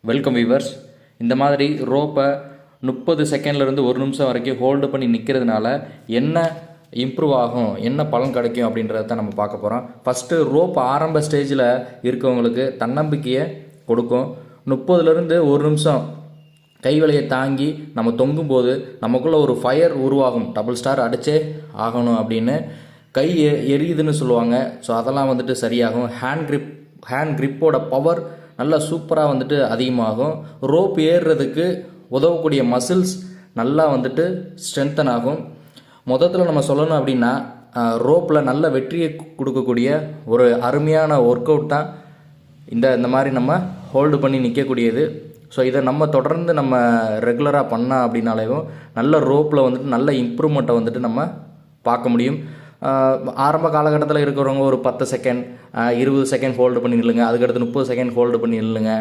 Welcome viewers. இந்த மாதிரி ரோப்பை 30 செகண்ட்லேருந்து 1 நிமிஷம் வரைக்கும் ஹோல்டு பண்ணி நிற்கிறதுனால என்ன இம்ப்ரூவ் ஆகும், என்ன பலன் கிடைக்கும் அப்படின்றத தான் நம்ம பார்க்க போகிறோம். ஃபஸ்ட்டு ரோப் ஆரம்ப ஸ்டேஜில் இருக்கவங்களுக்கு தன்னம்பிக்கையை கொடுக்கும். 30லேருந்து 1 நிமிஷம் கைவலையை தாங்கி நம்ம தொங்கும்போது நமக்குள்ளே ஒரு ஃபயர் உருவாகும். டபுள் ஸ்டார் அடித்தே ஆகணும் அப்படின்னு கை எரியுதுன்னு சொல்லுவாங்க. ஸோ அதெல்லாம் வந்துட்டு சரியாகும். ஹேண்ட் கிரிப்போட பவர் நல்லா சூப்பராக வந்துட்டு அதிகமாகும். ரோப் ஏறுறதுக்கு உதவக்கூடிய மசில்ஸ் நல்லா வந்துட்டு ஸ்ட்ரென்தன் ஆகும். மொத்தத்தில் நம்ம சொல்லணும் அப்படின்னா ரோப்பில் நல்ல வெற்றியை கொடுக்கக்கூடிய ஒரு அருமையான ஒர்க் அவுட் தான் இந்த மாதிரி நம்ம ஹோல்டு பண்ணி நிற்கக்கூடியது. ஸோ இதை நம்ம தொடர்ந்து நம்ம ரெகுலராக பண்ணால் அப்படின்னாலேயும் நல்ல ரோப்பில் வந்துட்டு நல்ல இம்ப்ரூவ்மெண்ட்டை வந்துட்டு நம்ம பார்க்க முடியும். ஆரம்ப காலகட்டத்தில் இருக்கிறவங்க ஒரு 10 செகண்ட் 20 செகண்ட் ஹோல்டு பண்ணி நில்லுங்க, அதுக்கடுத்து 30 செகண்ட் ஹோல்டு பண்ணி நில்லுங்க.